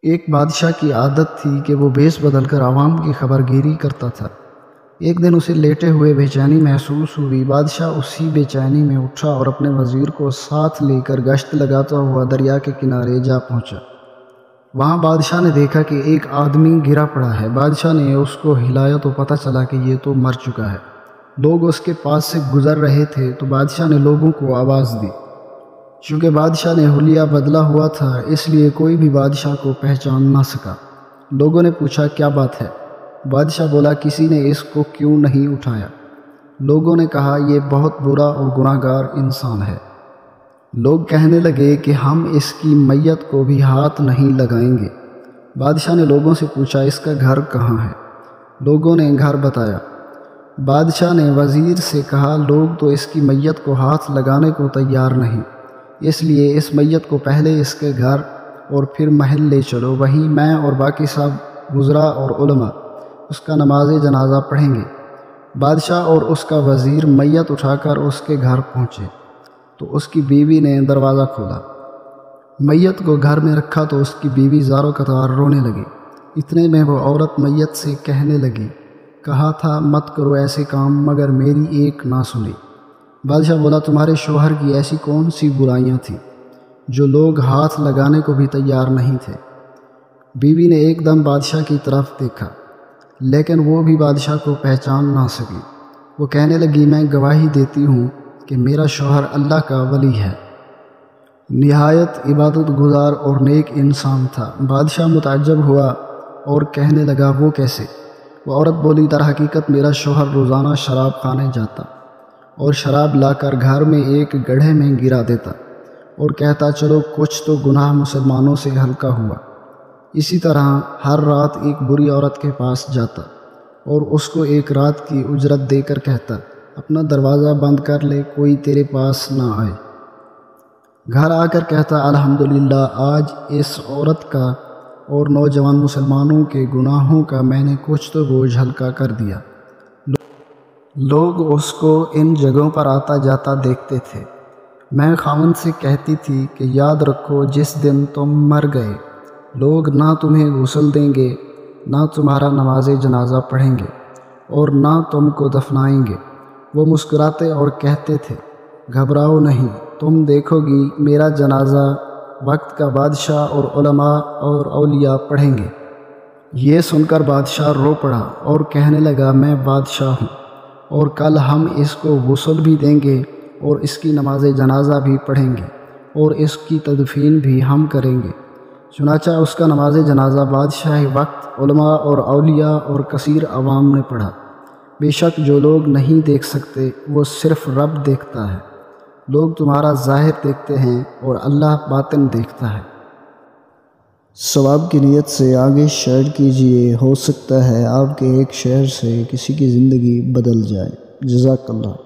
ایک بادشاہ کی عادت تھی کہ وہ بھیس بدل کر عوام کی خبر گیری کرتا تھا۔ ایک دن اسے لیٹے ہوئے بے چینی محسوس ہوئی۔ بادشاہ اسی بے چینی میں اٹھا اور اپنے وزیر کو ساتھ لے کر گشت لگاتا ہوا دریا کے کنارے جا پہنچا۔ وہاں بادشاہ نے دیکھا کہ ایک آدمی گرا پڑا ہے۔ بادشاہ نے اس کو ہلایا تو پتہ چلا کہ یہ تو مر چکا ہے۔ لوگ اس کے پاس سے گزر رہے تھے تو بادشاہ نے لوگوں کو آواز دی۔ چونکہ بادشاہ نے حلیہ بدلا ہوا تھا اس لیے کوئی بھی بادشاہ کو پہچان نہ سکا۔ لوگوں نے پوچھا کیا بات ہے؟ بادشاہ بولا کسی نے اس کو کیوں نہیں اٹھایا؟ لوگوں نے کہا یہ بہت برا اور گناہ گار انسان ہے۔ لوگ کہنے لگے کہ ہم اس کی میت کو بھی ہاتھ نہیں لگائیں گے۔ بادشاہ نے لوگوں سے پوچھا اس کا گھر کہاں ہے؟ لوگوں نے گھر بتایا۔ بادشاہ نے وزیر سے کہا لوگ تو اس کی میت کو ہاتھ لگانے کو تیار نہیں، اس لیے اس میت کو پہلے اس کے گھر اور پھر محل لے چلو، وہیں میں اور باقی سب وزراء اور علماء اس کا نماز جنازہ پڑھیں گے۔ بادشاہ اور اس کا وزیر میت اٹھا کر اس کے گھر پہنچے تو اس کی بیوی نے دروازہ کھولا۔ میت کو گھر میں رکھا تو اس کی بیوی زار و قطار رونے لگی۔ اتنے میں وہ عورت میت سے کہنے لگی کہا تھا مت کرو ایسے کام مگر میری ایک نہ سنی۔ بادشاہ بولا تمہارے شوہر کی ایسی کون سی برائیاں تھیں جو لوگ ہاتھ لگانے کو بھی تیار نہیں تھے؟ بیوی نے ایک دم بادشاہ کی طرف دیکھا لیکن وہ بھی بادشاہ کو پہچان نہ سکی۔ وہ کہنے لگی میں گواہی دیتی ہوں کہ میرا شوہر اللہ کا ولی ہے، نہایت عبادت گزار اور نیک انسان تھا۔ بادشاہ متعجب ہوا اور کہنے لگا وہ کیسے؟ وہ عورت بولی در حقیقت میرا شوہر روزانہ شراب خانے جاتا اور شراب لا کر گھر میں ایک گڑھے میں گرا دیتا اور کہتا چلو کچھ تو گناہ مسلمانوں سے ہلکا ہوا۔ اسی طرح ہر رات ایک بری عورت کے پاس جاتا اور اس کو ایک رات کی اجرت دے کر کہتا اپنا دروازہ بند کر لے کوئی تیرے پاس نہ آئے۔ گھر آ کر کہتا الحمدللہ آج اس عورت کا اور نوجوان مسلمانوں کے گناہوں کا میں نے کچھ تو بوجھ ہلکا کر دیا۔ لوگ اس کو ان جگہوں پر آتا جاتا دیکھتے تھے۔ میں خاوند سے کہتی تھی کہ یاد رکھو جس دن تم مر گئے لوگ نہ تمہیں غسل دیں گے، نہ تمہارا نماز جنازہ پڑھیں گے اور نہ تم کو دفنائیں گے۔ وہ مسکراتے اور کہتے تھے گھبراؤ نہیں، تم دیکھو گی میرا جنازہ وقت کا بادشاہ اور علماء اور اولیاء پڑھیں گے۔ یہ سن کر بادشاہ رو پڑا اور کہنے لگا میں بادشاہ ہوں اور کل ہم اس کو غسل بھی دیں گے اور اس کی نماز جنازہ بھی پڑھیں گے اور اس کی تدفین بھی ہم کریں گے۔ چنانچہ اس کا نماز جنازہ بادشاہ وقت علماء اور اولیاء اور کثیر عوام نے پڑھا۔ بے شک جو لوگ نہیں دیکھ سکتے وہ صرف رب دیکھتا ہے۔ لوگ تمہارا ظاہر دیکھتے ہیں اور اللہ باطن دیکھتا ہے۔ ثواب کی نیت سے آگے شیئر کیجئے، ہو سکتا ہے آپ کے ایک شیئر سے کسی کی زندگی بدل جائے۔ جزاک اللہ۔